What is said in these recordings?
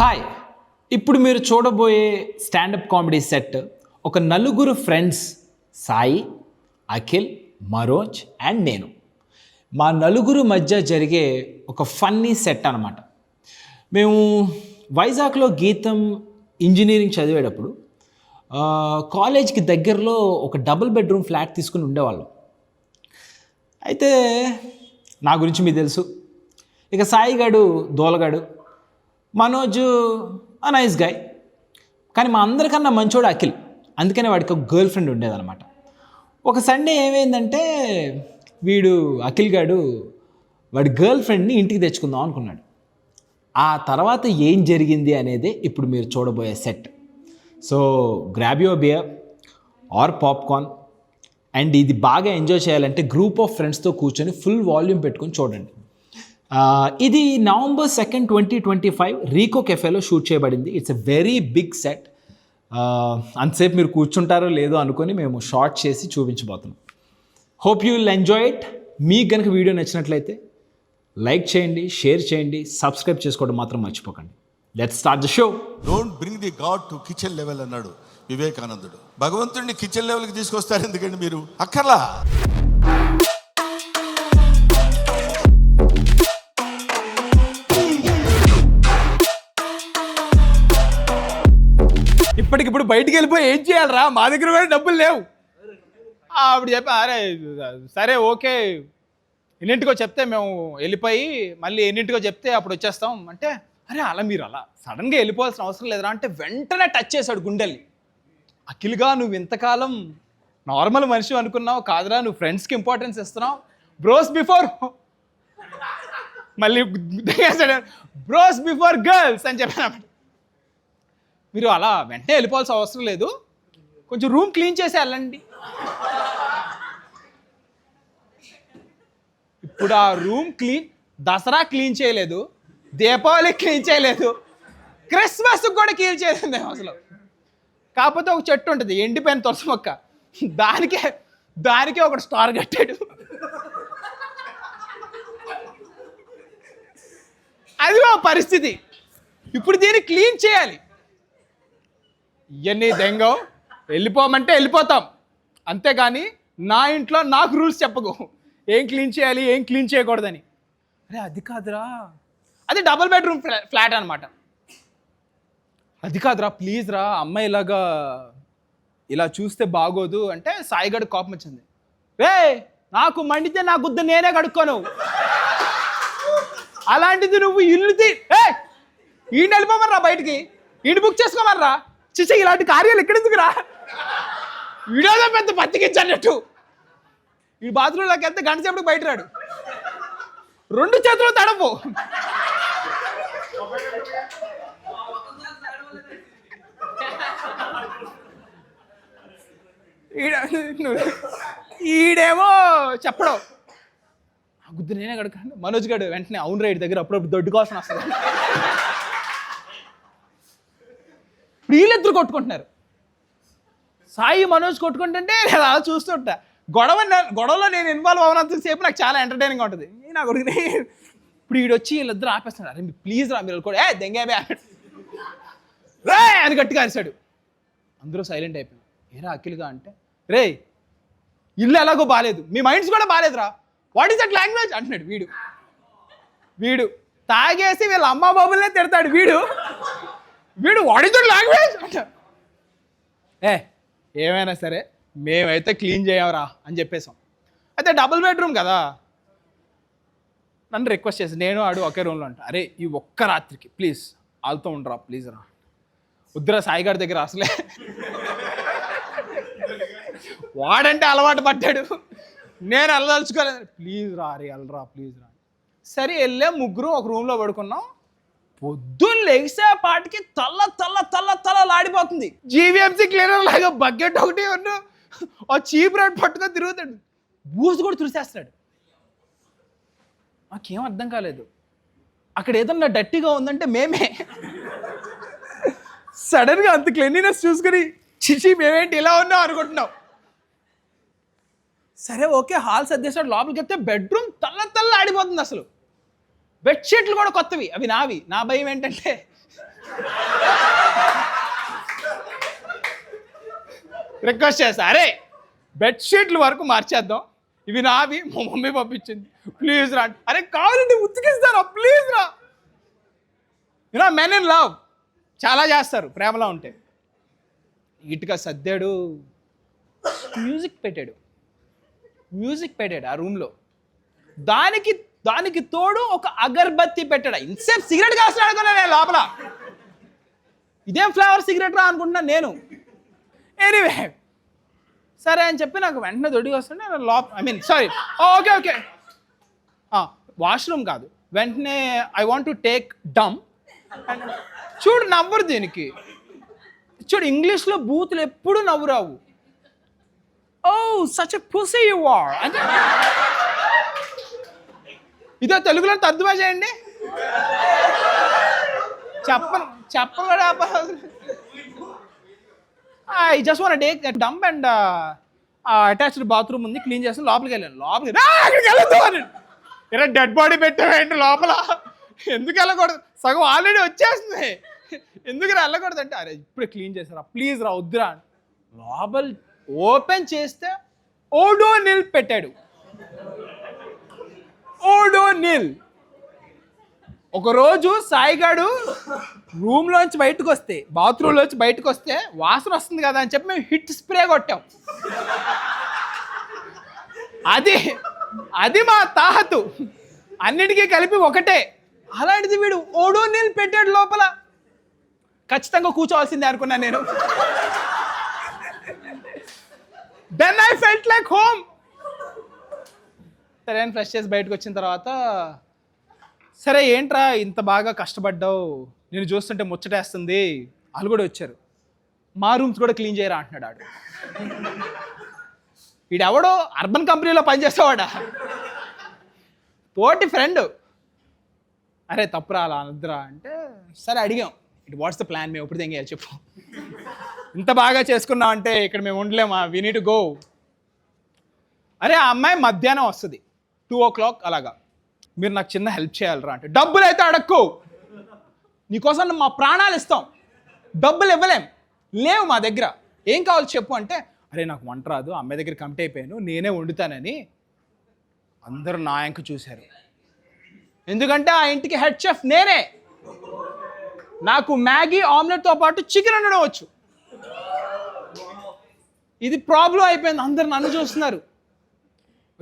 Hi, ఇప్పుడు మీరు చూడబోయే స్టాండప్ కామెడీ సెట్ ఒక నలుగురు ఫ్రెండ్స్ సాయి, అఖిల్, మనోజ్ అండ్ నేను. మా నలుగురు మధ్య జరిగే ఒక ఫన్నీ సెట్ అన్నమాట. మేము వైజాగ్లో గీతం ఇంజనీరింగ్ చదివేటప్పుడు కాలేజ్కి దగ్గరలో ఒక డబుల్ బెడ్రూమ్ ఫ్లాట్ తీసుకుని ఉండేవాళ్ళం. అయితే నా గురించి మీకు తెలుసు, ఇక సాయిగాడు దోలగాడు, మనోజ్ ఆ నైస్ గాయ్, కానీ మా అందరికన్నా మంచోడు అఖిల్. అందుకనే వాడికి ఒక గర్ల్ ఫ్రెండ్ ఉండేదన్నమాట. ఒక సండే ఏమైందంటే వీడు అఖిల్ గాడు వాడి గర్ల్ ఫ్రెండ్ని ఇంటికి తెచ్చుకుందాం అనుకున్నాడు. ఆ తర్వాత ఏం జరిగింది అనేది ఇప్పుడు మీరు చూడబోయే set. So grab your beer or popcorn and ఇది బాగా ఎంజాయ్ చేయాలంటే గ్రూప్ ఆఫ్ ఫ్రెండ్స్తో కూర్చొని ఫుల్ వాల్యూమ్ పెట్టుకొని చూడండి. ఇది November 2nd, 2025 రీకో కెఫేలో షూట్ చేయబడింది. It's a very big set. అంతసేపు మీరు కూర్చుంటారో లేదో అనుకొని మేము షార్ట్ చేసి చూపించబోతున్నాం. Hope you will enjoy it. మీకు కనుక వీడియో నచ్చినట్లయితే లైక్ చేయండి, షేర్ చేయండి, సబ్స్క్రైబ్ చేసుకోవడం మాత్రం మర్చిపోకండి. Let's start the show. Don't bring the God to kitchen level అన్నాడు వివేకానందుడు. భగవంతుడిని కిచెన్ లెవెల్కి తీసుకొస్తారు ఎందుకండి మీరు? అక్కర్లా. ఇప్పటికిప్పుడు బయటికి వెళ్ళిపోయి ఏం చేయాలరా, మా దగ్గర కూడా డబ్బులు లేవు. అప్పుడు చెప్పా, అరే సరే ఓకే, ఎన్నింటికో చెప్తే మేము వెళ్ళిపోయి మళ్ళీ ఎన్నింటికో చెప్తే అప్పుడు వచ్చేస్తాం అంటే, అరే అలా మీరు అలా సడన్గా వెళ్ళిపోవాల్సిన అవసరం లేదురా అంటే వెంటనే టచ్ చేశాడు గుండెల్ని. అఖిల్గా నువ్వు ఇంతకాలం నార్మల్ మనిషి అనుకున్నావు కాదురా, నువ్వు ఫ్రెండ్స్కి ఇంపార్టెన్స్ ఇస్తున్నావు. బ్రోస్ బిఫోర్ మళ్ళీ బ్రోస్ బిఫోర్ గర్ల్స్ అని చెప్పాను. మీరు అలా వెంటనే వెళ్ళిపోవాల్సిన అవసరం లేదు, కొంచెం రూమ్ క్లీన్ చేసి వెళ్ళండి. ఇప్పుడు ఆ రూమ్ క్లీన్, దసరా క్లీన్ చేయలేదు, దీపావళి క్లీన్ చేయలేదు, క్రిస్మస్కి కూడా క్లీన్ చేయలేదు మేము అసలు. కాకపోతే ఒక చెట్టు ఉంటుంది ఎండిపోయిన తులసి మొక్క, దానికే ఒకటి స్టార్ కట్టాడు. అది మా పరిస్థితి. ఇప్పుడు దీన్ని క్లీన్ చేయాలి. ఇవన్నీ దెంగం, వెళ్ళిపోమంటే వెళ్ళిపోతాం, అంతేగాని నా ఇంట్లో నాకు రూల్స్ చెప్పకు, ఏం క్లీన్ చేయాలి ఏం క్లీన్ చేయకూడదని. అరే అది కాదురా, అది డబుల్ బెడ్రూమ్ ఫ్లాట్ అనమాట. అది కాదురా ప్లీజ్ రా, అమ్మాయి ఇలాగా ఇలా చూస్తే బాగోదు అంటే సాయిగడు కోపం వచ్చింది. రే నాకు మండితే నా గుద్ద నేనే కడుక్కోను, అలాంటిది నువ్వు ఇల్లు ఈయన వెళ్ళిపోమర్రా బయటికి, ఈయన బుక్ చేసుకోమర్రా. చిచ్చ ఇలాంటి కార్యాలు ఎక్కడెందుకు రా, వీడియోలో పెద్ద పత్తికిచ్చన్నట్టు. ఈ బాత్రూంలోకి ఎంత గంట సేపటికి బయట రాడు, 2 చేతులు తడపు. ఈడేమో చెప్పడం, ఆ గుద్దు నేనే కడుకండి. మనోజ్ గడు వెంటనే అవును రైడ్ దగ్గర అప్పుడప్పుడు దొడ్డు కోసం వస్తుంది. వీళ్ళిద్దరు కొట్టుకుంటున్నారు, సాయి మనోజ్ కొట్టుకుంటుంటే నేను అలా చూస్తుంటా. గొడవలో నేను ఇన్వాల్వ్ అవునంతసేపు నాకు చాలా ఎంటర్టైనింగ్ ఉంటుంది. నా కొడుకుని ఇప్పుడు వీడొచ్చి వీళ్ళిద్దరు ఆపేస్తున్నాడు. అరే ప్లీజ్ రా మీరు కూడా దెంగేమే రే అని గట్టిగా అరిశాడు. అందరూ సైలెంట్ అయిపోయారు. ఏరా అఖిల్గా అంటే, రే ఇల్లు ఎలాగో బాగాలేదు, మీ మైండ్స్ కూడా బాగాలేదురా, వాట్ ఈస్ దట్ లాంగ్వేజ్ అంటున్నాడు. వీడు తాగేసి వీళ్ళ అమ్మ బాబులనే తిడతాడు. వీడు వాట్ ఈస్ దట్ లాంగ్వేజ్ అంటాడు. ఏమైనా సరే మేమైతే క్లీన్ చేయవరా అని చెప్పేసాం. అయితే డబుల్ బెడ్రూమ్ కదా, నన్ను రిక్వెస్ట్ చేసి నేను ఆడు ఒకే రూమ్లో ఉంటా. అరే ఈ ఒక్క రాత్రికి ప్లీజ్ వాళ్ళతో ఉండరా ప్లీజ్ రా. వద్దురా సాయి గారి దగ్గర అసలే వాడంటే అలవాటు పడ్డాడు, నేను వెళ్ళదలుచుకోలేదు. ప్లీజ్ రా అరే వెళ్ళరా ప్లీజ్ రా. సరే వెళ్ళే ముగ్గురు ఒక రూమ్లో పడుకున్నాం. పొద్దున్న లెగిసే పాటికి తల్లలాడిపోతుంది. జీవీఎంసీ క్లీనర్ లాగా బకెట్ ఒకటి ఉన్న ఆ చీప్ రేట్ పట్టుకొని తిరుగుతాడు, బూజు కూడా తుడిసేస్తాడు. నాకేం అర్థం కాలేదు. అక్కడ ఏదన్నా డట్టిగా ఉందంటే మేమే సడన్గా అంత క్లీనినెస్ చూసుకుని చిచి మేమేంటి ఇలా ఉన్నాం అనుకుంటున్నాం. సరే ఓకే హాల్ సర్దేశాడు, లోపలికి వెళ్తే బెడ్రూమ్ తల్ల ఆడిపోతుంది. అసలు బెడ్షీట్లు కూడా కొత్తవి, అవి నావి. నా భయం ఏంటంటే రిక్వెస్ట్ చేస్తా, అరే బెడ్షీట్ల వరకు మార్చేద్దాం, ఇవి నావి, మా మమ్మీ పంపించింది, ప్లీజ్ రా. అరే కావాలంటే ఉతికిస్తారా, ప్లీజ్ రా. యూనో మెన్ ఇన్ లవ్ చాలా చేస్తారు ప్రేమలో ఉంటే. ఇటుగా సర్దాడు, మ్యూజిక్ పెట్టాడు ఆ రూమ్లో. దానికి తోడు ఒక అగర్బత్తి పెట్టాడు. ఇంతసేపు సిగరెట్ కాస్తున్నాడు అనుకున్నా నేను లోపల, ఇదేం ఫ్లేవర్ సిగరెట్ రా అనుకుంటున్నాను నేను. ఎనీవే సరే అని చెప్పి నాకు వెంటనే దొడ్డికి వస్తుంటే సారీ ఓకే వాష్రూమ్ కాదు, వెంటనే ఐ వాంట్ టు టేక్ డమ్. చూడు నవ్వరు దీనికి, చూడు ఇంగ్లీష్లో బూతులు ఎప్పుడు నవ్వురావు. ఓ సచ్ ఎ పుసీ యు ఆర్ అంటే ఇదో తెలుగులో తర్జుమా చేయండి. చెప్పను కూడా. I just want take that dump and attached bathroom ఉంది, క్లీన్ చేస్తాను. లోపలికి వెళ్ళాను. అక్కడికి వెళ్ళొద్దు అని, ఇలా డెడ్ బాడీ పెట్టావేంటి లోపల, ఎందుకు వెళ్ళకూడదు, సగం ఆల్రెడీ వచ్చేస్తుంది, ఎందుకు వెళ్ళకూడదు అంటే, అరే ఇప్పుడే క్లీన్ చేస్తారా, ప్లీజ్ రా, వద్దురా. లోపల ఓపెన్ చేస్తే ఓడోనిల్ పెట్టాడు. ఓడోనిల్. ఒకరోజు సాయిగాడు రూమ్లోంచి బయటకు వస్తే, బాత్రూంలోంచి బయటకు వస్తే వాసన వస్తుంది కదా అని చెప్పి మేము హిట్ స్ప్రే కొట్టాం. అది మా తాహతు, అన్నిటికీ కలిపి ఒకటే. అలాంటిది వీడు ఓడోనిల్ పెట్టాడు లోపల. ఖచ్చితంగా కూర్చోవాల్సిందే అనుకున్నాను నేను. Then I felt like home. సరే అని ఫ్రెష్ చేసి బయటకు వచ్చిన తర్వాత, సరే ఏంట్రా ఇంత బాగా కష్టపడ్డావు, నేను చూస్తుంటే ముచ్చటేస్తుంది, వాళ్ళు కూడా వచ్చారు, మా రూమ్స్ కూడా క్లీన్ చేయరా అంటున్నాడు ఆడు. వీడెవడో అర్బన్ కంపెనీలో పనిచేసేవాడా, తోటి ఫ్రెండ్. అరే తప్పురా అలా అనద్దురా అంటే, సరే అడిగాం, వాట్స్ ద ప్లాన్, మేము ఎప్పుడు తెంగేయాలి చెప్పు, ఇంత బాగా చేసుకున్నాం అంటే ఇక్కడ మేము ఉండలేమా, వీ నీడ్ టు గో. అరే ఆ అమ్మాయి మధ్యాహ్నం వస్తుంది 2 o'clock అలాగా, మీరు నాకు చిన్న హెల్ప్ చేయాలరా అంటే, డబ్బులు అయితే అడక్కు, నీకోసం మా ప్రాణాలు ఇస్తాం, డబ్బులు ఇవ్వలేం, లేవు మా దగ్గర, ఏం కావాలి చెప్పు అంటే, అరే నాకు వంట రాదు, అమ్మాయి దగ్గర కమిట్ అయిపోయాను, నేనే వండుతానని. అందరూ నా యాంకు చూశారు, ఎందుకంటే ఆ ఇంటికి హెడ్ చెఫ్ నేనే. నాకు మ్యాగీ ఆమ్లెట్తో పాటు చికెన్ వండడం వచ్చు. ఇది ప్రాబ్లం అయిపోయింది, అందరు నన్ను చూస్తున్నారు.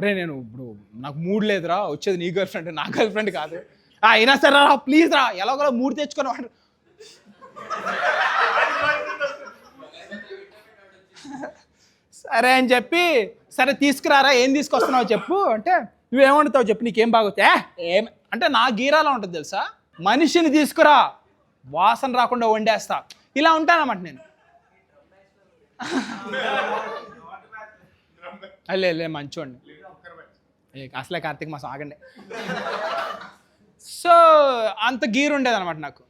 రే నేను ఇప్పుడు నాకు మూడ్ లేదురా, వచ్చేది నీ గర్ల్ ఫ్రెండ్, నా గర్ల్ ఫ్రెండ్ కాదు, అయినా సరే రా ప్లీజ్ రా, ఎలాగోలా మూడు తెచ్చుకొని వాడు. సరే అని చెప్పి, సరే తీసుకురారా, ఏం తీసుకొస్తున్నావు చెప్పు అంటే, నువ్వేమంటావు చెప్పు, నీకేం బాగుతా ఏం అంటే, నా గీరాలో ఉంటుంది తెలుసా, మనిషిని తీసుకురా వాసన రాకుండా వండేస్తా, ఇలా ఉంటానన్నమాట నేను. లే మంచోండి, అసలే కార్తీక మాసం ఆగండి. సో అంత గీరు ఉండేది అనమాట నాకు.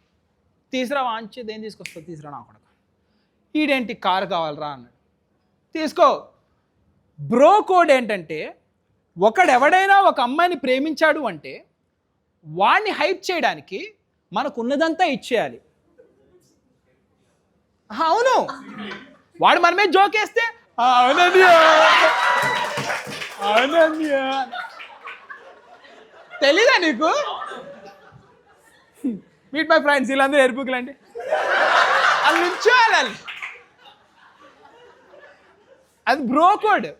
తీసురా వాంచేది, ఏం తీసుకొస్తావు తీసురా నా కొడుకు, ఈడేంటి కారు కావాలరా అన్నాడు, తీసుకో. బ్రో కోడ్ ఏంటంటే, ఒకడెవడైనా ఒక అమ్మాయిని ప్రేమించాడు అంటే వాడిని హైప్ చేయడానికి మనకున్నదంతా ఇచ్చేయాలి. అవును, వాడు మనమే జోకేస్తే తెలీదా నీకు, మీట్ మై ఫ్రెండ్స్, వీళ్ళందరూ ఎరుపుకులండి, అది నుంచోవాలి, అది బ్రో కోడ్.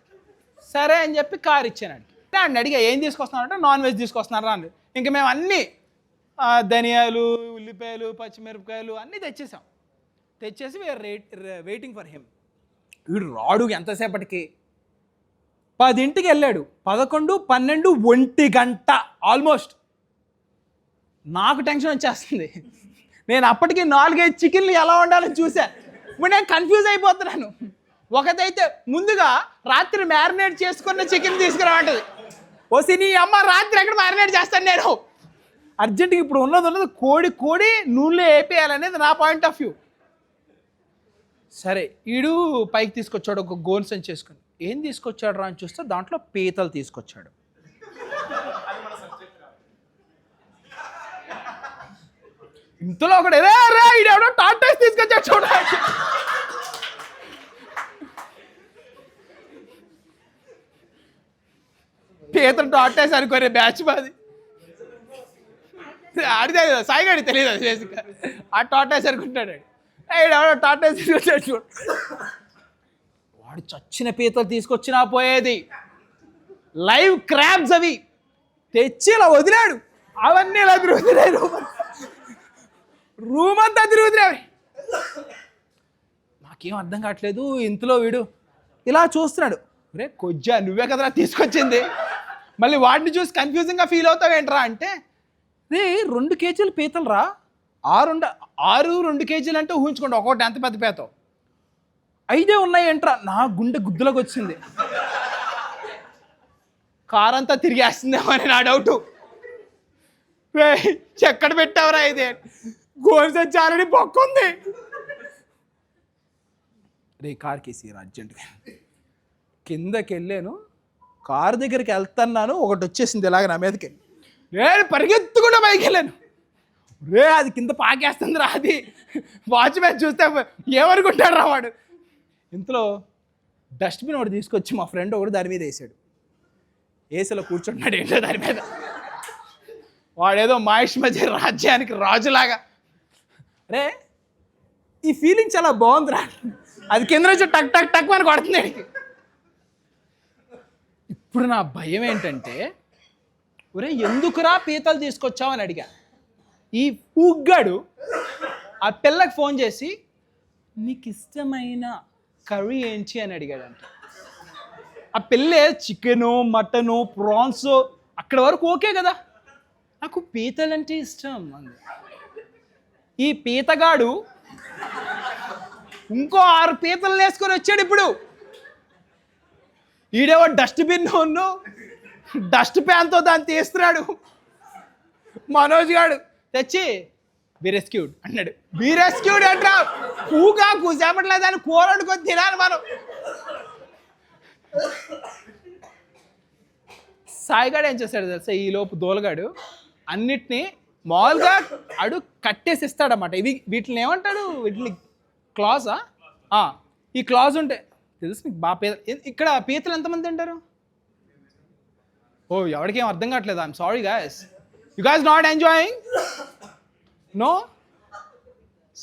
సరే అని చెప్పి కార్ ఇచ్చానండి. అని అడిగా ఏం తీసుకొస్తున్నానంటే, నాన్ వెజ్ తీసుకొస్తున్నారా అని. ఇంక మేము అన్నీ ధనియాలు, ఉల్లిపాయలు, పచ్చిమిరపకాయలు అన్నీ తెచ్చేసాం. తెచ్చేసి వీఆర్ వెయిటింగ్ ఫర్ హిమ్. వీడు రాడు ఎంతసేపటికి, 10ంటికి వెళ్ళాడు, 11, 12, 1 గంట ఆల్మోస్ట్. నాకు టెన్షన్ వచ్చేస్తుంది, నేను అప్పటికి 4-5 చికెన్లు ఎలా ఉండాలని చూసా. ఇప్పుడు నేను కన్ఫ్యూజ్ అయిపోతున్నాను. ఒకటైతే ముందుగా రాత్రి మ్యారినేట్ చేసుకున్న చికెన్ తీసుకురామంటది, ఓసి నీ అమ్మ రాత్రి ఎక్కడ మ్యారినేట్ చేస్తాను నేను, అర్జెంటుగా ఇప్పుడు ఉన్నది కోడి నూనెలో వేపేయాలనేది నా పాయింట్ ఆఫ్ వ్యూ. సరే ఈడు పైకి తీసుకొచ్చాడు ఒక గోన్సన్ చేసుకుని. ఏం తీసుకొచ్చాడు రా అని చూస్తే దాంట్లో పీతలు తీసుకొచ్చాడు. ఇంతలో ఒకడు ఇడెవడో టాటాస్ తీసుకొచ్చాడు చూడాలి. పీతలు టాటాస్ అనుకోరే బ్యాచ్ మాది. ఆడితే సాయిగాడి తెలియదు అది బేసిక్గా. ఆ టాటాస్ అనుకుంటాడు. ఇడెవడో టాటాస్ తీసుకొచ్చాడు చూడు. వాడు చచ్చిన పీతలు తీసుకొచ్చినా పోయేది. లైవ్ క్రాబ్స్ అవి తెచ్చి ఇలా వదిలాడు. అవన్నీ ఇలా తిరుగుతున్నాయి. రూమ్ అంతా తిరుగుతున్నాయి. నాకేం అర్థం కావట్లేదు. ఇంతలో వీడు ఇలా చూస్తున్నాడు. రే కొజ్జా నువ్వే కదరా తీసుకొచ్చింది. మళ్ళీ వాడిని చూసి కన్ఫ్యూజింగ్గా ఫీల్ అవుతావేంట్రా అంటే, రే 2 కేజీలు పీతలు రా. 2 కేజీలు అంటే ఊహించుకోండి, ఒక్కొక్కటి ఎంత పెద్ద పీత. 5 ఉన్నాయి ఏంట్రా. నా గుండె గుద్దులోకి వచ్చింది. కారంతా తిరిగేస్తుందేమో అని నా డౌటు. ఎక్కడ పెట్టావురా ఇదే, గోల్సొచ్చారని బొక్కుంది. రే కార్ కేసీరా అర్జెంటుగా. కిందకి వెళ్ళాను, కారు దగ్గరికి వెళ్తున్నాను, ఒకటి వచ్చేసింది ఇలాగ నా మీదకి. నేను పరిగెత్తుకుంటూ పైకి వెళ్ళాను. రే అది కింద పాకేస్తుంది రా. అది వాచ్మ్యాన్ చూస్తే ఏమనుకుంటాడు రా వాడు. ఇంతలో డస్ట్బిన్ ఒకటి తీసుకొచ్చి మా ఫ్రెండ్ ఒకటి దాని మీద వేసాడు. ఏసీలో కూర్చుంటున్నాడు ఏంటో దాని మీద. వాడేదో మహేష్ మధ్య రాజ్యానికి రాజులాగా. రే ఈ ఫీలింగ్ చాలా బాగుందిరా. అది కింద నుంచి టక్ టక్ టక్ అని కొడుతుంది. ఇప్పుడు నా భయం ఏంటంటే, ఒరే ఎందుకురా పీతలు తీసుకొచ్చావు అని అడిగా. ఈ పూగ్గాడు ఆ పిల్లకి ఫోన్ చేసి నీకు ఇష్టమైన కర్రీ ఏంటి అని అడిగాడంట. ఆ పిల్లే చికెను మటను ప్రాన్స్ అక్కడ వరకు ఓకే కదా, నాకు పీతలంటే ఇష్టం అంది. ఈ పీతగాడు ఇంకో 6 పీతలు వేసుకొని వచ్చాడు. ఇప్పుడు ఈడేవో డస్ట్బిన్ డస్ట్ ప్యాన్తో దాన్ని తీస్తున్నాడు. మనోజ్ గాడు తెచ్చి బి రెస్క్యూడ్ అన్నాడు. బి రెస్క్యూడ్ అంటా కూగా కూసేపట్లేదు అని కూర వండుకొని తినాలి మనం. సాయిగాడు ఏం చేస్తాడు తెలుసా, ఈ లోపు దోలగాడు అన్నిటినీ మామూలుగా అడు కట్టేసి ఇస్తాడన్నమాట. వీటిని ఏమంటాడు, వీటిని క్లాజా. ఈ క్లాజ్ ఉంటే తెలుసు నీకు బాగా ఇక్కడ పీతలు ఎంతమంది తింటారు? ఓ ఎవరికేం అర్థం కావట్లేదు. I'm sorry guys, you guys not enjoying. No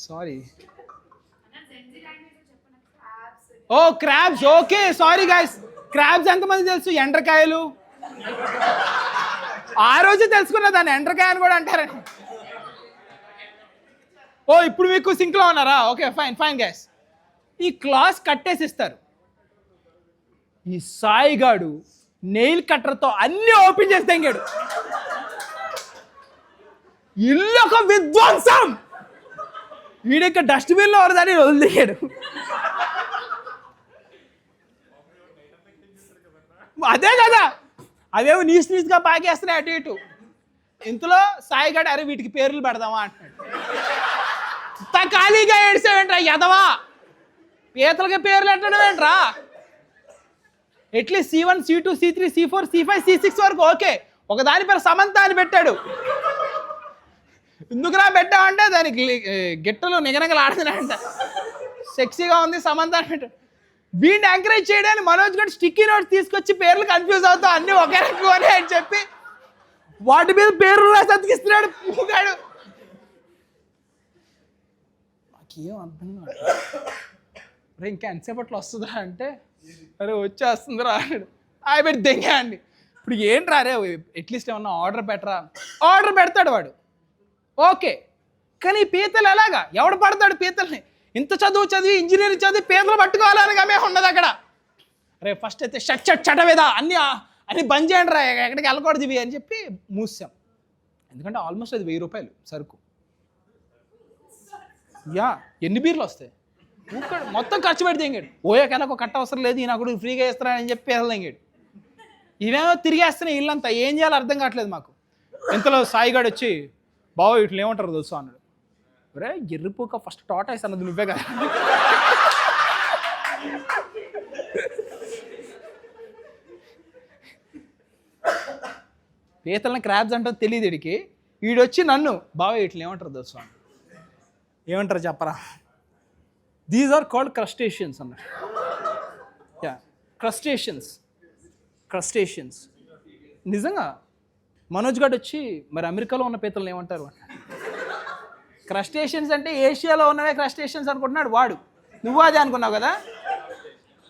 sorry. Oh crabs, okay sorry guys. Crabs ఎంతమంది తెలుసు? ఎండ్రకాయలు. ఆ రోజు తెలుసుకున్నా దాన్ని ఎండ్రకాయ అని కూడా అంటారని. ఓ ఇప్పుడు మీకు సింక్లో ఉన్నారా? Okay fine fine gas. ఈ క్లాస్ కట్టేసి ఇస్తారు. ఈ సాయిగాడు నెయిల్ కట్టర్తో అన్ని ఓపెన్ చేసి తెంగాడు. ఇల్లు ఒక విధ్వంసం. వీడిక డస్ట్బిన్లో వరదని వదిలేడు. అదే కదా, అవేమో నీస్గా పాకేస్తున్నాయి అటు ఇటు. ఇంతలో సాయిగాడు అరే వీటికి పేర్లు పెడదామా అంటున్నాడు. ఖాళీగా ఏడ్చావేంట్రా ఎదవా, పీతలకి పేర్లు పెట్టడం ఏంట్రా? At least C1 C2 C3 C4 C5 C6 వరకు ఓకే. ఒక దాని పేరు సమంత అని పెట్టాడు. ఎందుకురా పెట్టామంటే దానికి గిట్టలు నిగనగలు ఆడుతున్నాయంట, సెక్సీగా ఉంది సమంత అని పెట్టాడు. వీడిని ఎంకరేజ్ చేయడానికి మనోజ్ గారు స్టిక్కీ నోట్స్ తీసుకొచ్చి పేర్లు కన్ఫ్యూజ్ అవుతావు అన్నీ ఒకే రకమని అని చెప్పి వాటి మీద పేర్లు రాసి అతికిస్తున్నాడు పూగాడు. నాకేం అర్థం కాదు. అరే ఇంకా ఎంతసేపట్లో వస్తుందా అంటే, అరే వచ్చేస్తుందిరా అన్నాడు. పెట్టి దెంగా అండి. ఇప్పుడు ఏంట్రా అరే అట్లీస్ట్ ఏమన్నా ఆర్డర్ పెట్టరా. ఆర్డర్ పెడతాడు వాడు ఓకే, కానీ పీతలు ఎలాగా? ఎవడు పడతాడు పీతల్ని? ఇంత చదువు చదివి ఇంజనీరింగ్ చదివి పీతలు పట్టుకోవాలని ఆమె ఉండదు అక్కడ. రే ఫస్ట్ అయితే చటవేదా అన్ని బంద్ చేయండి రా, ఎక్కడికి వెళ్ళకూడదు ఇవి అని చెప్పి మూసాం. ఎందుకంటే ఆల్మోస్ట్ అది 1000 రూపాయలు సరుకు. ఎన్ని బీర్లు వస్తాయి మొత్తం ఖర్చు పెడితే తెంగాడు. ఓయాకెళ్ళకు కట్ట అవసరం లేదు, ఈయన కూడా ఫ్రీగా ఇస్తున్నాడని చెప్పి పీతలు తెంగాడు. ఇవేమో తిరిగేస్తున్నాయి ఇల్లంతా. ఏం చేయాలో అర్థం కావట్లేదు మాకు. ఇంతలో సాయిగాడు వచ్చి బావ వీటిని ఏమంటారు తెలుసు అన్నాడు. ఒరే ఎర్రిపోక ఫస్ట్ టాటాయిస్ అన్నది నువ్వే కదా. పీతలని క్రాబ్స్ అంటే తెలియదు వీడికి. వీడొచ్చి నన్ను బావ వీటిని ఏమంటారు తెలుసు అన్నాడు. ఏమంటారు చెప్పరా? దీస్ ఆర్ కాల్డ్ క్రస్టేషియన్స్ అన్నమాట. Yeah, crustaceans. నిజంగా మనోజ్ గారు వచ్చి మరి అమెరికాలో ఉన్న పీతలను ఏమంటారు? క్రస్టేషియన్స్ అంటే ఏషియాలో ఉన్నవే క్రస్టేషియన్స్ అనుకుంటున్నాడు వాడు. నువ్వు అదే అనుకున్నావు కదా.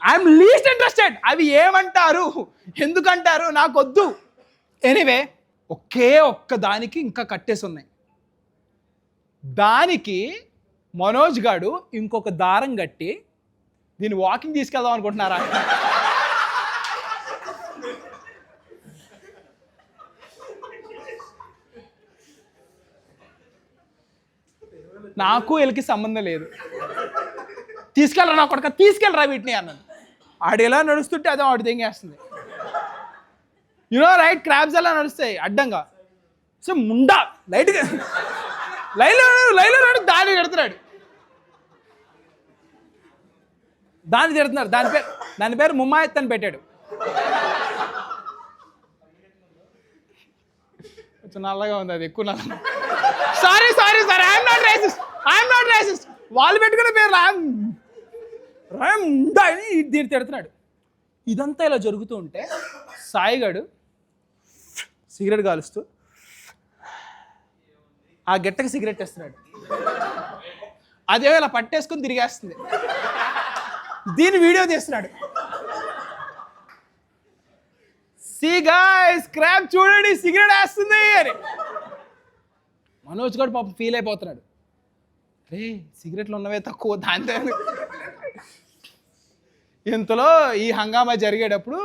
I'm least interested. అవి ఏమంటారు, ఎందుకంటారు, నాకు వద్దు. ఎనీవే, ఒక్క దానికి ఇంకా కట్టేసి ఉన్నాయి. దానికి మనోజ్ గాడు ఇంకొక దారం కట్టి దీన్ని వాకింగ్ తీసుకెళ్దాం అనుకుంటున్నారా? నాకు వీళ్ళకి సంబంధం లేదు. తీసుకెళ్ళరా నా కొడుక, తీసుకెళ్ళరా వీటిని అన్నాను. ఆడు ఎలా నడుస్తుంటే అదే ఆడు తెంగేస్తుంది. యునో రైట్, క్రాబ్స్ ఎలా నడుస్తాయి అడ్డంగా. సో ముండా లైట్గా లైలో దాన్ని పెడుతున్నాడు. దాన్ని తిడుతున్నారు. దాని పేరు ముమ్మాయత్ అని పెట్టాడు. కొంచెం నల్లగా ఉంది, అది ఎక్కువ నల్ల. Sorry I'm not racist. వాళ్ళు పెట్టుకునే పేరు దీన్ని తిడుతున్నాడు. ఇదంతా ఇలా జరుగుతూ ఉంటే సాయిగాడు సిగరెట్ కాలుస్తూ ఆ గెట్టకి సిగరెట్ వేస్తున్నాడు. అదే ఇలా పట్టేసుకుని తిరిగేస్తుంది. దీన్ని వీడియో తీస్తున్నాడు. సీ గాయ్స్, క్రాబ్ చూడండి సిగరెట్ వేస్తుంది అని. మనోజ్ గారు పాపం ఫీల్ అయిపోతున్నాడు. రే సిగరెట్లు ఉన్నవే తక్కువ, దాంతో ఇంతలో ఈ హంగామా జరిగేటప్పుడు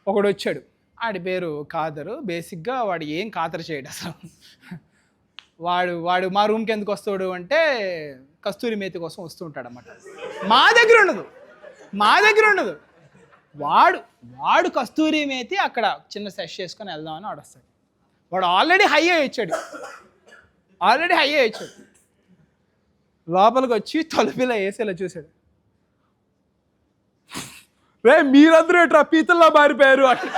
ఒకడు వచ్చాడు. ఆడి పేరు ఖాదరు. బేసిక్గా వాడు ఏం ఖాతరు చేయడు అసలు. వాడు మా రూమ్కి ఎందుకు వస్తాడు అంటే కస్తూరి మేతి కోసం వస్తూ ఉంటాడు అన్నమాట. మా దగ్గర ఉండదు. వాడు కస్తూరి మేతి అక్కడ చిన్న సెష్ చేసుకొని వెళ్దామని వాడు వస్తాడు. వాడు ఆల్రెడీ హై అయ్యి వచ్చాడు. లోపలికి వచ్చి తలుపులా వేసేలా చూశాడు. రే మీరందరూ ఎట్రా పీతల్లా మారిపోయారు అంటే.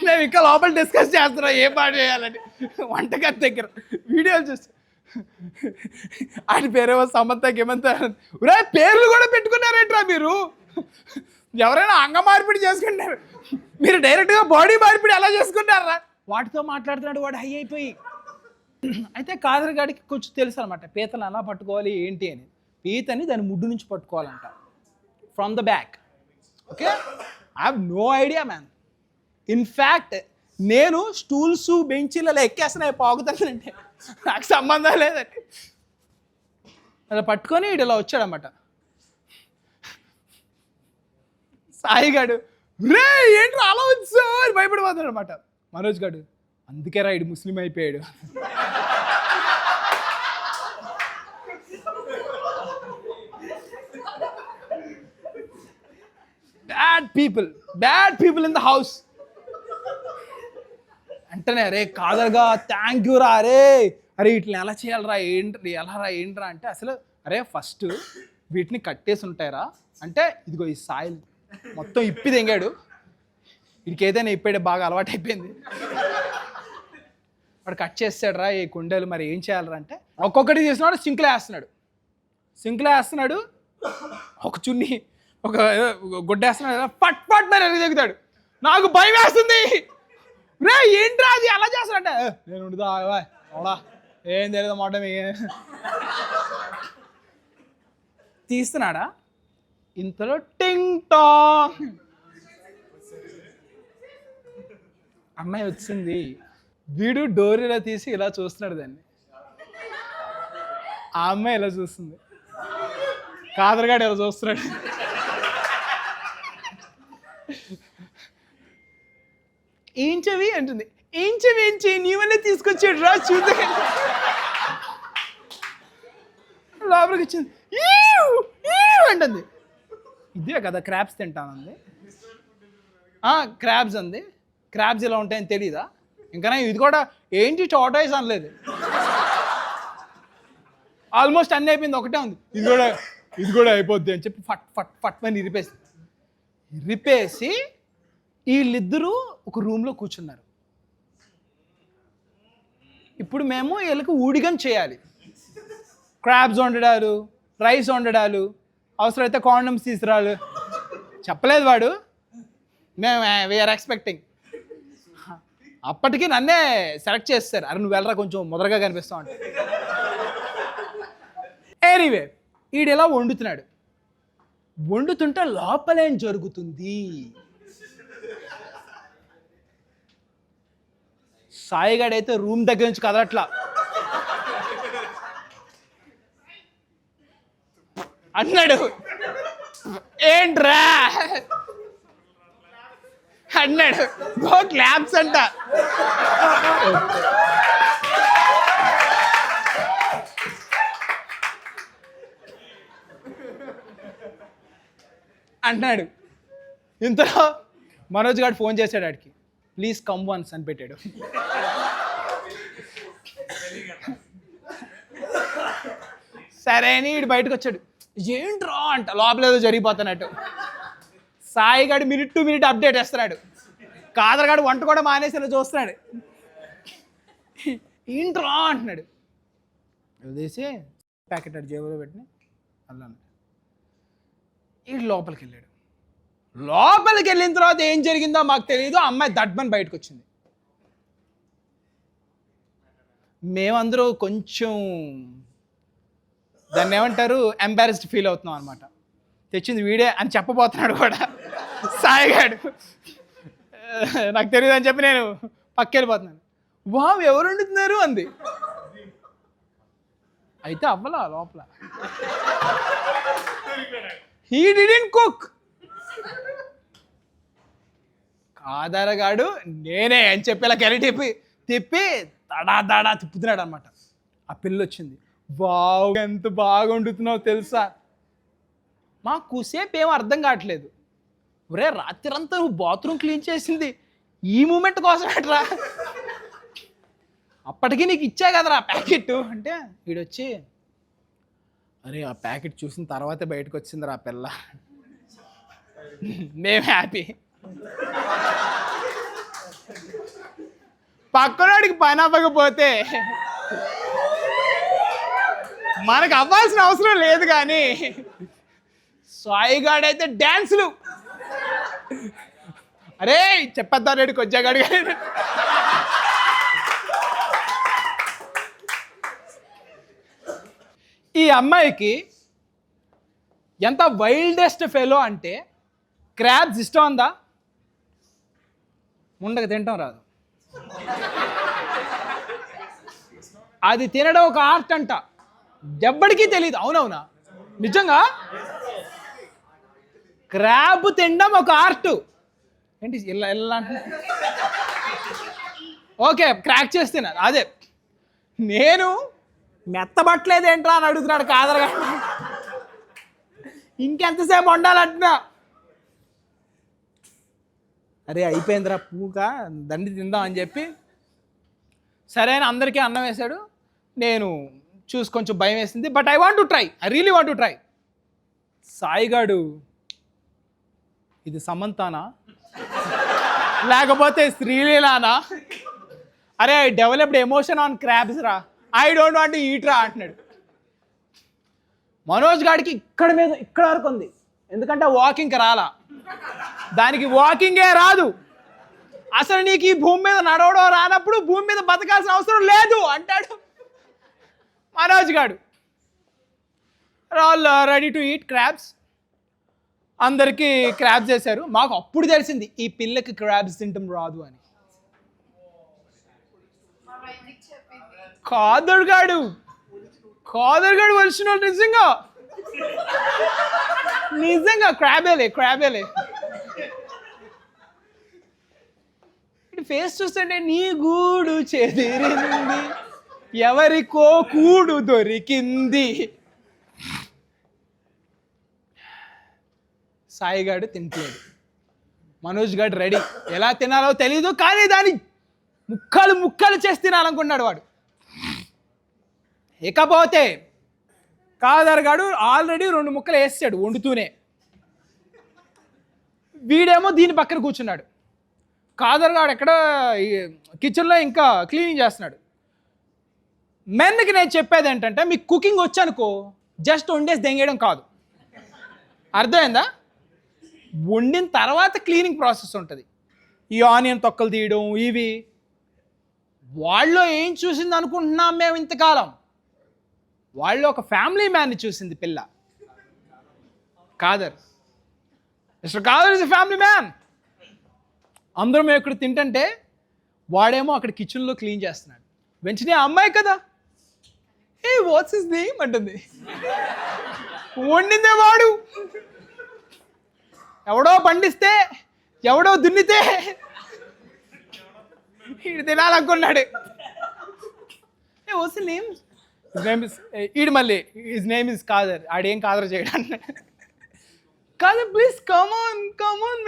మేము ఇంకా లోపల డిస్కస్ చేస్తున్నాం ఏం పాట చేయాలని వంటగది దగ్గర వీడియోలు చూస్తే. ఆయన పేరేమో సమంత గిమంత. రే పేర్లు కూడా పెట్టుకున్నారేంట్రా మీరు? ఎవరైనా అంగ మార్పిడి చేసుకుంటారు, మీరు డైరెక్ట్గా బాడీ మార్పిడి ఎలా చేసుకుంటారా? వాటితో మాట్లాడుతున్నాడు వాడు హై అయిపోయి. అయితే కాదర్ గాడికి కొంచెం తెలుసు అనమాట పీతను ఎలా పట్టుకోవాలి ఏంటి అని. పీతని దాని ముడ్డు నుంచి పట్టుకోవాలంట, from the back. Okay, I have no idea man. In fact నేను స్టూల్స్ బెంచీలలో ఎక్కేస్తున్నాయి పాకుతానంటే నాకు సంబంధం లేదండి. అలా పట్టుకొని ఇటు ఇలా వచ్చాడనమాట. సాయిగాడు రే ఏంట్రా అలా వచ్చా అని భయపడిపోతాడు అనమాట. మనోజ్ గాడు అందుకే రైడ్ ముస్లిం అయిపోయాడు. Bad people in the house. అంటేనే అరే కాదర్గా థ్యాంక్ యూ రా, అరే వీటిని ఎలా చేయాలరా ఏంట్రా అంటే అసలు అరే ఫస్ట్ వీటిని కట్టేసి ఉంటాయరా అంటే ఇదిగో ఈ సాయిల్ మొత్తం ఇప్పి తెంగాడు. వీడికి ఏదైనా ఇప్పేడే బాగా అలవాటు అయిపోయింది. వాడు కట్ చేస్తాడు రా ఈ కుండలు, మరి ఏం చేయాలరా అంటే ఒక్కొక్కటి తీసినాడు సింక్లో వేస్తున్నాడు. ఒక చున్ని ఒక గుడ్డ వేస్తున్నాడు, పట్ మరి ఎరగ దిగుతాడు. నాకు భయం వేస్తుంది. రే ఏంట్రా అది అలా చేస్తాడంటే నేను ఉండుదా అవుడా ఏం తెలియదు మాట మీ తీస్తున్నాడా. ఇంతలో టింగ్ టాంగ్ అమ్మాయి వచ్చింది. వీడు డోర్ ఇలా తీసి ఇలా చూస్తున్నాడు దాన్ని. ఆ అమ్మాయి ఇలా చూస్తుంది, కాదరగాడు ఇలా చూస్తున్నాడు. ఏం చెవి అంటుంది. ఏం చెవి నీవన్నీ తీసుకొచ్చాడు రా చూద్దా. లోపలికి వచ్చింది అంటుంది. ఇదే కదా క్రాబ్స్ తింటానంది. క్రాబ్స్ అంది. క్రాబ్స్ ఇలా ఉంటాయని తెలీదా? ఇంకా ఇది కూడా ఏంటి టోటాయిస్ అనలేదు. ఆల్మోస్ట్ అన్నీ అయిపోయింది, ఒకటే ఉంది. ఇది కూడా అయిపోద్ది అని చెప్పి ఫట్ అని ఇరిపేసి వీళ్ళిద్దరూ ఒక రూమ్లో కూర్చున్నారు. ఇప్పుడు మేము వీళ్ళకి ఊడిగం చేయాలి. క్రాబ్స్ వండడాలు, రైస్ వండడాలు, అవసరమైతే కాండమ్స్ తీసుకురాలు. చెప్పలేదు వాడు, మేము వీఆర్ ఎక్స్పెక్టింగ్. అప్పటికి నన్నే సెలెక్ట్ చేస్తారు. అరే నువ్వు వెళ్ళరా కొంచెం మొదలుగా కనిపిస్తావు అంటే. ఎనీవే ఈడు ఇలా వండుతున్నాడు. వండుతుంటే లోపలేం జరుగుతుంది? సాయిగాడైతే రూమ్ దగ్గర నుంచి కదలట్లా. అన్నాడు, ఏంట్రా అన్నాడు. గో క్లాప్స్ అంట. అంటున్నాడు. ఇంతలో మనోజ్ గారు ఫోన్ చేశాడు ఆడికి, ప్లీజ్ కమ్ వన్స్ అని పెట్టాడు. సరే అని వీడు బయటకు వచ్చాడు. ఏంట్రా అంట, లోపల ఏదో జరిగిపోతున్నట్టు. సాయిగాడు మినిట్ టు మినిట్ అప్డేట్ వేస్తున్నాడు. కాదరగాడు వంట కూడా మానేసేలా చూస్తున్నాడు. ఏంట్రా అంటున్నాడు. వదిలేసి ప్యాకెట్ అటు జేబులో పెట్టిన అలా వీడు లోపలికి వెళ్ళాడు. లోపలికి వెళ్ళిన తర్వాత ఏం జరిగిందో మాకు తెలియదు. అమ్మాయి దడ్మని బయటకు వచ్చింది. మేమందరూ కొంచెం దాన్ని ఏమంటారు, ఎంబారెస్డ్ ఫీల్ అవుతున్నాం అనమాట. తెచ్చింది వీడే అని చెప్పబోతున్నాడు కూడా సాయిగాడు. నాకు తెలియదు అని చెప్పి నేను పక్కెళ్ళిపోతున్నాను. వావ్ ఎవరు వండుతున్నారు అంది. అయితే అవ్వలా లోపల. He didn't cook. కాదరగాడు నేనే అని చెప్పి ఇలా కెరీ తిప్పి దడా తిప్పుతున్నాడు అనమాట. ఆ పిల్ల వచ్చింది. వావ్ ఎంత బాగా వండుతున్నావు తెలుసా. మాకు సేపు ఏం అర్థం కావట్లేదు. ఒరే రాత్రంతా నువ్వు బాత్రూమ్ క్లీన్ చేసింది ఈ మూమెంట్ కోసం ఎట్రా, అప్పటికి నీకు ఇచ్చా కదరా ప్యాకెట్ అంటే, వీడొచ్చి అరే ఆ ప్యాకెట్ చూసిన తర్వాతే బయటకు వచ్చింది రా పిల్ల. మేము హ్యాపీ. పక్కనోడికి పని అవ్వకపోతే మనకు అవ్వాల్సిన అవసరం లేదు. కానీ సాయిగాడైతే డ్యాన్సులు. అరే చెప్పద్దా రేడికి వచ్చాగాడు. ఈ అమ్మాయికి ఎంత వైల్డెస్ట్ ఫెలో అంటే, క్రాబ్స్ ఇష్టం ఉందా? ఉండక తినటం రాదు. అది తినడం ఒక ఆర్ట్ అంట. ఎవ్వడికి తెలియదు. అవునవునా నిజంగా? క్రాబ్ తినడం ఒక ఆర్ట్. ఏంటి ఇలా ఓకే క్రాక్ చేస్తున్నా. అదే నేను మెత్తబట్టలేదు ఏంట్రా అని అడుగుతున్నాడు కాదరగా. ఇంకెంతసేపు వండాలంటున్నా. అరే అయిపోయిందిరా పూక దండి తిందాం అని చెప్పి సరే అని అందరికీ అన్నం వేశాడు. నేను చూసి కొంచెం భయం వేసింది. But I want to try, I really want to try. సాయిగాడు ఇది సమంతానా లేకపోతే శ్రీలీలానా? అరే I developed emotion on crabs రా, I don't want to eat రా అంటున్నాడు. మనోజ్ గాడికి ఇక్కడ వరకు ఉంది. ఎందుకంటే వాకింగ్కి రాలా, దానికి వాకింగే రాదు. అసలు నీకు ఈ భూమి మీద నడవడం రానప్పుడు భూమి మీద బతకాల్సిన అవసరం లేదు అంటాడు మనోజ్ గాడు. All ready to eat crabs. అందరికీ క్రాబ్స్ చేశారు. మాకు అప్పుడు తెలిసింది ఈ పిల్లకి క్రాబ్స్ తింటాం రాదు అని. కాదర్గాడు వచ్చిన నిజంగా క్రాబేలే. ఫేస్ చూస్తుంటే నీ గూడు చెదిరింది ఎవరికో కూడు దొరికింది. సాయిగాడు తింటలేదు. మనోజ్ గాడు రెడీ. ఎలా తినాలో తెలీదు కానీ దాన్ని ముక్కలు చేసి తినాలనుకున్నాడు వాడు. ఇకపోతే కాదరగాడు ఆల్రెడీ 2 ముక్కలు వేసాడు వండుతూనే. వీడేమో దీని పక్కన కూర్చున్నాడు. కాదరగాడు ఎక్కడ కిచెన్లో ఇంకా క్లీనింగ్ చేస్తున్నాడు. మెన్కి నేను చెప్పేది ఏంటంటే మీకు కుకింగ్ వచ్చనుకో జస్ట్ వండేసి దెంగేయడం కాదు, అర్థమైందా? వండిన తర్వాత క్లీనింగ్ ప్రాసెస్ ఉంటుంది. ఈ ఆనియన్ తొక్కలు తీయడం ఇవి. వాళ్ళు ఏం చూసింది అనుకుంటున్నాం మేము ఇంతకాలం? వాళ్ళు ఒక ఫ్యామిలీ మ్యాన్ని చూసింది పిల్ల. Khader, mister Khader is a family man. అందరం మేము ఇక్కడ తింటుంటే వాడేమో అక్కడ కిచెన్లో క్లీన్ చేస్తున్నాడు. వెంటనే అమ్మాయి కదా, ఏ వాట్స్ హిస్ నేమ్ అంటుంది. వండిందే వాడు. ఎవడో పండిస్తే ఎవడో దున్నితే ఈడు తినాలనుకున్నాడు. ఏ వాట్స్ హిస్ నేమ్? ఈడు మళ్ళీ హిస్ నేమ్ ఇస్ కాదర్. ఆడేం కాదర్ చేయడానికి. Khader please come on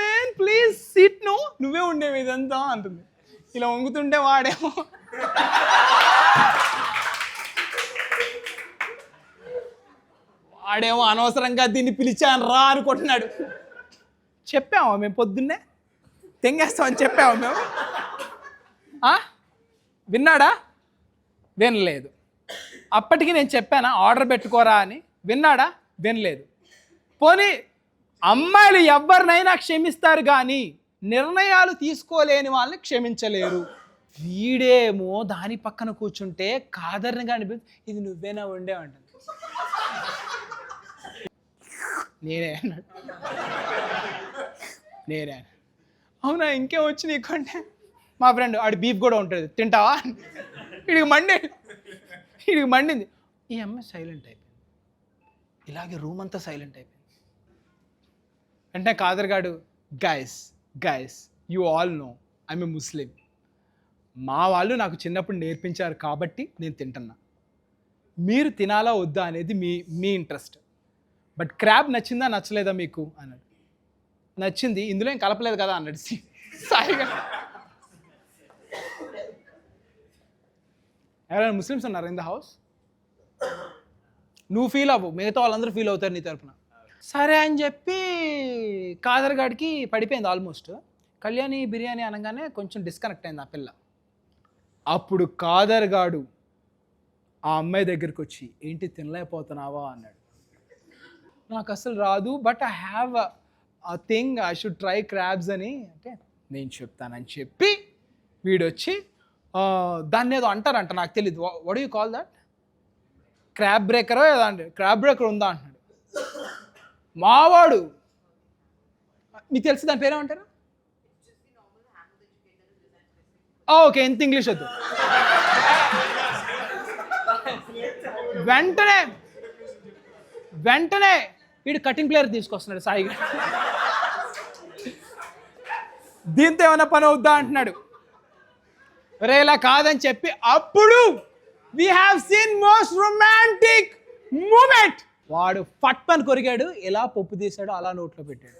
man please sit. నువ్వే ఉండేవి ఇదంతా అంటుంది. ఇలా వంగుతుంటే వాడేమో అనవసరంగా దీన్ని పిలిచాను రా అనుకుంటున్నాడు. చెప్పామా మేము పొద్దున్నే తెంగేస్తామని చెప్పామా మేము? విన్నాడా? వినలేదు. అప్పటికి నేను చెప్పానా ఆర్డర్ పెట్టుకోరా అని? విన్నాడా? వినలేదు. పోనీ అమ్మాయిలు ఎవరినైనా క్షమిస్తారు కానీ నిర్ణయాలు తీసుకోలేని వాళ్ళని క్షమించలేరు. వీడేమో దాని పక్కన కూర్చుంటే కాదర్ని కానీ ఇది నువ్వేనా వండేవంట. నేనే అన్నాడు. అవునా ఇంకేం వచ్చి నీకు అంటే మా ఫ్రెండ్ ఆడి బీఫ్ కూడా ఉంటుంది తింటావా? వీడికి మండింది. ఈ అమ్మాయి సైలెంట్ అయిపోయింది. ఇలాగే రూమ్ అంతా సైలెంట్ అయిపోయింది. అంటే కాదర్గాడు guys you all know I'm a Muslim. మా వాళ్ళు నాకు చిన్నప్పుడు నేర్పించారు కాబట్టి నేను తింటున్నా. మీరు తినాలా వద్దా అనేది మీ ఇంట్రెస్ట్. బట్ క్రాబ్ నచ్చిందా నచ్చలేదా మీకు అన్నాడు. నచ్చింది, ఇందులో ఏం కలపలేదు కదా అన్నాడు సాయిగా. ఎవరైనా ముస్లిమ్స్ ఉన్నారు ఇన్ ద హౌస్? నువ్వు ఫీల్ అవ్వు, మిగతా వాళ్ళందరూ ఫీల్ అవుతారు నీ తరపున. సరే అని చెప్పి కాదర్గాడికి పడిపోయింది ఆల్మోస్ట్. కళ్యాణి బిర్యానీ అనగానే కొంచెం డిస్కనెక్ట్ అయింది ఆ పిల్ల. అప్పుడు కాదర్గాడు ఆ అమ్మాయి దగ్గరికి వచ్చి ఏంటి తినలేకపోతున్నావా అన్నాడు. నాకు అసలు రాదు but I have a thing I should try crabs అని. అంటే నేను చెప్తానని చెప్పి వీడొచ్చి దాన్ని ఏదో అంటారంట, నాకు తెలియదు. What you call that? Crab బ్రేకరో ఏదో అంటే. క్రాబ్ బ్రేకర్ ఉందా అంటున్నాడు మావాడు. మీకు తెలిసి దాని పేరేమంటారు? ఓకే, ఎంత ఇంగ్లీష్ వద్దు. వెంటనే వీడు కటింగ్ ప్లేయర్ తీసుకొస్తున్నాడు సాయిగా. దీంతో ఏమైనా పని అవుద్దా అంటున్నాడు. రే ఇలా కాదని చెప్పి అప్పుడు we have seen most romantic moment. వాడు ఫట్ పని కొరిగాడు, ఎలా పప్పు తీసాడో అలా నోట్లో పెట్టాడు.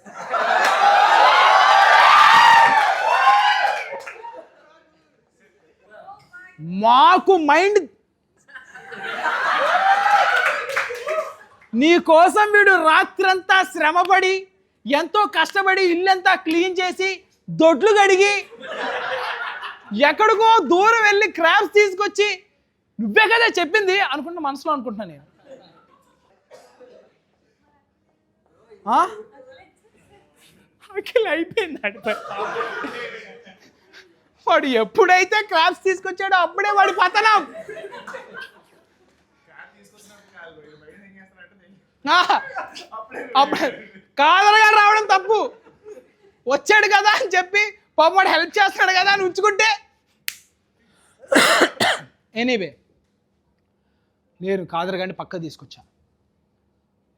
మాకు మైండ్ నీ కోసం వీడు రాత్రంతా శ్రమపడి ఎంతో కష్టపడి ఇల్లంతా క్లీన్ చేసి దొడ్లు కడిగి ఎక్కడికో దూరం వెళ్ళి క్రాబ్స్ తీసుకొచ్చి నువ్వే కదా చెప్పింది అనుకుంటున్నా, మనసులో అనుకుంటున్నా నేను. అయిపోయింది. వాడు ఎప్పుడైతే క్రాబ్స్ తీసుకొచ్చాడో అప్పుడే వాడి పతనం. కాదరగా రావడం తప్పు. వచ్చాడు కదా అని చెప్పి పాపం వాడు హెల్ప్ చేస్తున్నాడు కదా అని ఉంచుకుంటే. ఎనీవే నేను కాదరగాడిని పక్క తీసుకొచ్చాను.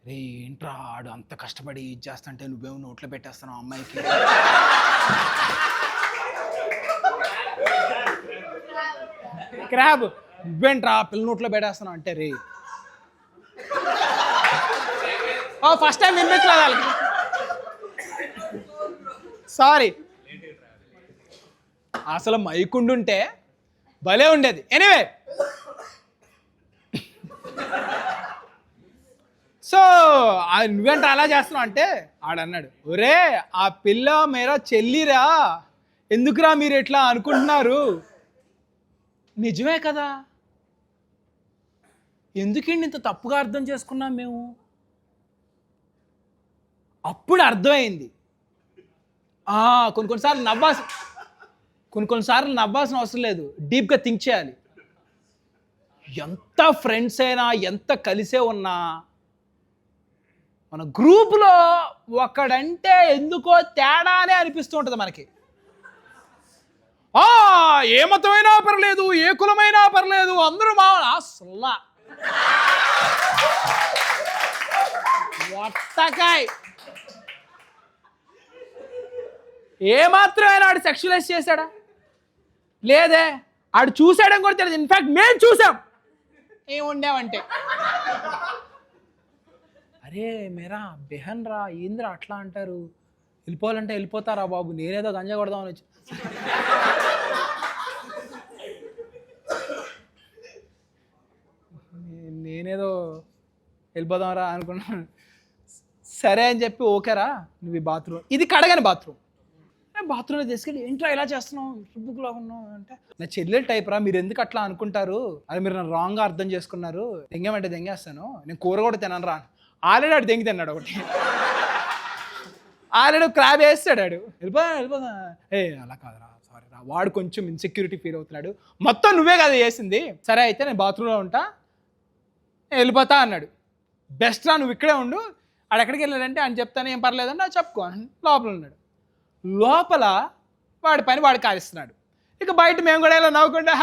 రే ఏంట్రా ఆడు అంత కష్టపడి ఇది చేస్తుంటే నువ్వేమో నోట్లో పెట్టేస్తున్నావు అమ్మాయికి. క్రాబ్ నువ్వేంట్రా పిల్ల నోట్లో పెట్టేస్తున్నావు అంటే రే ఫస్ట్ టైం వినిపించలేదు వాళ్ళకి. సారీ, అసలు మైకుండుంటే భలే ఉండేది. ఎనీవే సో నువ్వేంట అలా చేస్తున్నావు అంటే ఆడన్నాడు, ఒరే ఆ పిల్ల మేరా చెల్లిరా, ఎందుకురా మీరు ఎట్లా అనుకుంటున్నారు? నిజమే కదా, ఎందుకండి ఇంత తప్పుగా అర్థం చేసుకున్నాం మేము? అప్పుడు అర్థమైంది. కొన్నిసార్లు నవ్వాల్సిన అవసరం లేదు, డీప్గా థింక్ చేయాలి. ఎంత ఫ్రెండ్స్ అయినా, ఎంత కలిసే ఉన్నా, మన గ్రూపులో ఒకడంటే ఎందుకో తేడానే అనిపిస్తూ ఉంటుంది మనకి. ఏ మతమైనా పర్లేదు, ఏ కులమైనా పర్లేదు, అందరూ అసలా వట్టకాయ్. ఏమాత్రమైనా ఆడు సెక్షువలైజ్ చేశాడా? లేదే. ఆడు చూసాడని కూడా తెలియదు. ఇన్ఫాక్ట్ మేము చూసాం. ఏం ఉండామంటే, అరే మేరా బెహన్ రా, ఏంద్రా అట్లా అంటారు, వెళ్ళిపోవాలంటే వెళ్ళిపోతారా బాబు, నేనేదో గంజా కొడదామని వచ్చి. నేనేదో వెళ్ళిపోదాంరా అనుకున్నాను. సరే అని చెప్పి, ఓకేరా నువ్వు ఈ బాత్రూమ్, ఇది కడగని బాత్రూమ్, బాత్రూంలో తీసుకెళ్ళి ఏంట్రా ఇలా చేస్తున్నావు, బుక్లో ఉన్నావు అంటే, నా చెల్లెలు టైప్ రా, మీరు ఎందుకు అట్లా అనుకుంటారు, అది మీరు నన్ను రాంగ్గా అర్థం చేసుకున్నారు, దెంగమంటే దెంగేస్తాను, నేను కూర కూడా తినను రా. ఆల్రెడీ ఆడు దెంగి తిన్నాడు ఒకటి, ఆల్రెడీ క్రాబ్ వేస్తాడు ఆడు. వెళ్ళిపోదా అలా కాదురా, సారీ రా. వాడు కొంచెం ఇన్సెక్యూరిటీ ఫీల్ అవుతున్నాడు, మొత్తం నువ్వే కదా చేసింది, సరే అయితే నేను బాత్రూంలో ఉంటా, వెళ్ళిపోతా అన్నాడు. బెస్ట్ రా, నువ్వు ఇక్కడే ఉండు, ఆడు ఎక్కడికి వెళ్ళాడంటే అని చెప్తాను, ఏం పర్లేదండి నాకు చెప్పుకో. లోపల ఉన్నాడు. లోపల వాడి పని వాడు కారిస్తున్నాడు. ఇక బయట మేము కూడా ఇలా నవ్వుకుంటే,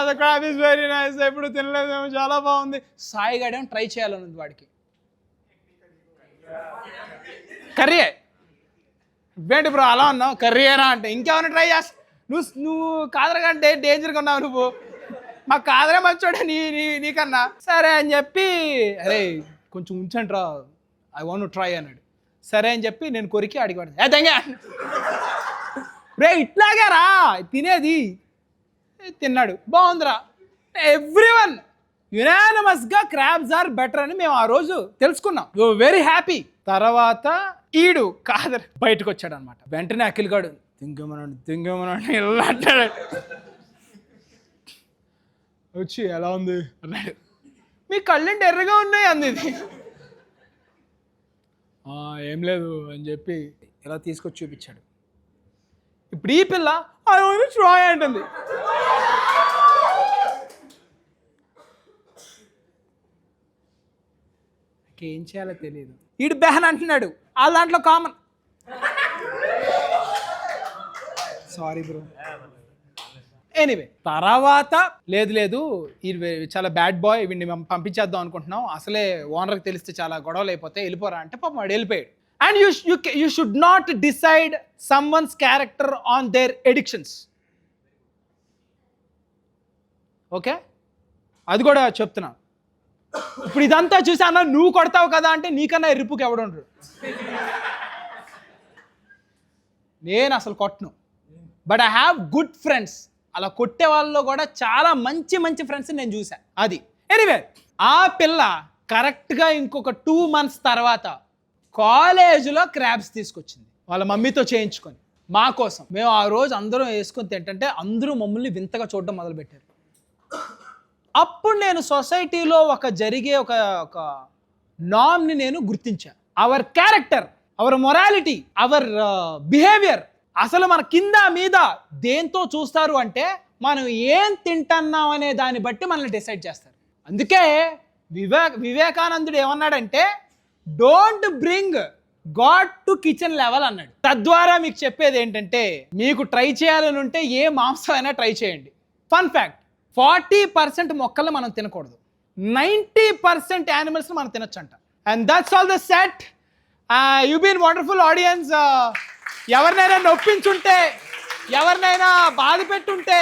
the crab is very nice, ఎప్పుడు తినలేదేమో, చాలా బాగుంది. సాయిగాడేమో ట్రై చేయాలన్నది వాడికి. కర్రీ ఏంటి బ్రో అలా ఉన్నావు, కర్రీయేనా అంటే, ఇంకేమైనా ట్రై చేస్తా, నువ్వు కాదరగా అంటే డేంజర్గా ఉన్నావు నువ్వు, మాకు కాదరే మంచోడే నీకన్నా. సరే అని చెప్పి, అరే కొంచెం ఉంచండి రా, ఐ వాంట్ టు ట్రై అన్నాడు. సరే అని చెప్పి నేను కొరికి అడిగి పడతా, తంగా రే ఇట్లాగే రా తినేది. తిన్నాడు, బాగుందిరా. ఎవ్రీవన్ యునానిమస్గా క్రాబ్స్ ఆర్ బెటర్ అని మేము ఆ రోజు తెలుసుకున్నాం. Very happy. తర్వాత ఈడు కాదర్ బయటకు వచ్చాడు అనమాట. వెంటనే అఖిల్ గాడు తింగమనండి ఇలా అంటాడు. వచ్చి ఎలా ఉంది అన్నాడు. మీ కళ్ళంటే ఎర్రగా ఉన్నాయి అంది. ఇది ఏం లేదు అని చెప్పి ఇలా తీసుకొచ్చి చూపించాడు. ఇప్పుడు ఈ పిల్ల ట్రాయ్ అంటుంది. ఏం చేయాలో తెలియదు. ఈడు బెహన్ అంటున్నాడు, ఆ దాంట్లో కామన్. Sorry bro. ఎనీవే తర్వాత లేదు ఇది చాలా బ్యాడ్ బాయ్, వీడిని మేము పంపించేద్దాం అనుకుంటున్నాం, అసలే ఓనర్కి తెలిస్తే చాలా గొడవలు అయిపోతాయి, వెళ్ళిపోరా అంటే పాపం వాడు వెళ్ళిపోయాడు. And you should not decide someone's character on their addictions. Okay, అది కూడా చెప్తున్నా. ఇప్పుడు ఇదంతా చూసి అన్న నువ్వు కొడతావు కదా అంటే, నీకన్నా ఎరుపుకి ఎవడుండ్రు. నేను అసలు కొట్టను, but I have good friends. అలా కొట్టే వాళ్ళలో కూడా చాలా మంచి మంచి ఫ్రెండ్స్ నేను చూసా. అది ఎనీవే, ఆ పిల్ల కరెక్ట్గా ఇంకొక 2 months తర్వాత కాలేజీలో క్రాబ్స్ తీసుకొచ్చింది వాళ్ళ మమ్మీతో చేయించుకొని మా కోసం. మేము ఆ రోజు అందరం వేసుకొని తింటుంటే అందరూ మమ్మల్ని వింతగా చూడడం మొదలుపెట్టారు. అప్పుడు నేను సొసైటీలో జరిగే ఒక నామ్ని నేను గుర్తించాను. Our character, our morality, our behaviour అసలు మన కింద మీద దేంతో చూస్తారు అంటే, మనం ఏం తింటున్నాం అనే దాన్ని బట్టి మనల్ని డిసైడ్ చేస్తారు. అందుకే వివేకానందుడు ఏమన్నాడంటే, don't bring God to kitchen level అన్నాడు. తద్వారా మీకు చెప్పేది ఏంటంటే, మీకు ట్రై చేయాలని ఉంటే ఏ మాంసం అయినా ట్రై చేయండి. ఫన్ ఫ్యాక్ట్, 40% మొక్కలు మనం తినకూడదు, 90% యానిమల్స్ మనం తినొచ్చు అంట. And that's all the set. You been wonderful audience. ఎవరినైనా నొప్పించుంటే, ఎవరినైనా బాధ పెట్టుంటే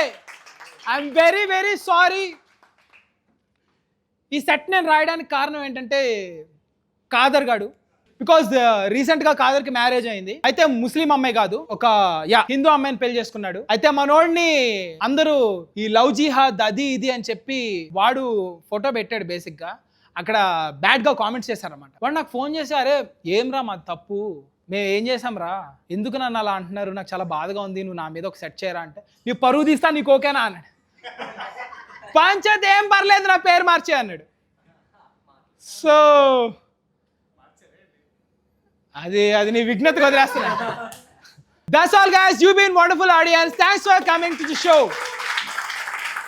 ఐఎమ్ వెరీ వెరీ సారీ. ఈ సెట్ నేను రాయడానికి కారణం ఏంటంటే, కాదర్ గాడు, బికాజ్ రీసెంట్గా కాదర్కి మ్యారేజ్ అయింది. అయితే ముస్లిం అమ్మాయి కాదు, ఒక హిందూ అమ్మాయిని పెళ్లి చేసుకున్నాడు. అయితే మనోడిని అందరూ ఈ లవ్ జిహాద్ అది ఇది అని చెప్పి వాడు ఫోటో పెట్టాడు. బేసిక్గా అక్కడ బ్యాడ్గా కామెంట్స్ చేశారన్నమాట. వాడు నాకు ఫోన్ చేసి, అరే ఏం రా మాది తప్పు, మేము ఏం చేసాం రా, ఎందుకు నన్ను అలా అంటున్నారు, నాకు చాలా బాధగా ఉంది, నువ్వు నా మీద ఒక సెట్ చేయరా అంటే, నీ పరువు తీస్తా నీకు ఓకేనా అన్నాడు. పంచాయత్ ఏం పర్లేదు నా పేరు మార్చే అన్నాడు. సో అది నీ విఘ్నతకు వదిలేస్తున్నా. That's all guys, you've been wonderful audience. Thanks for coming to the show.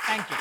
Thank you.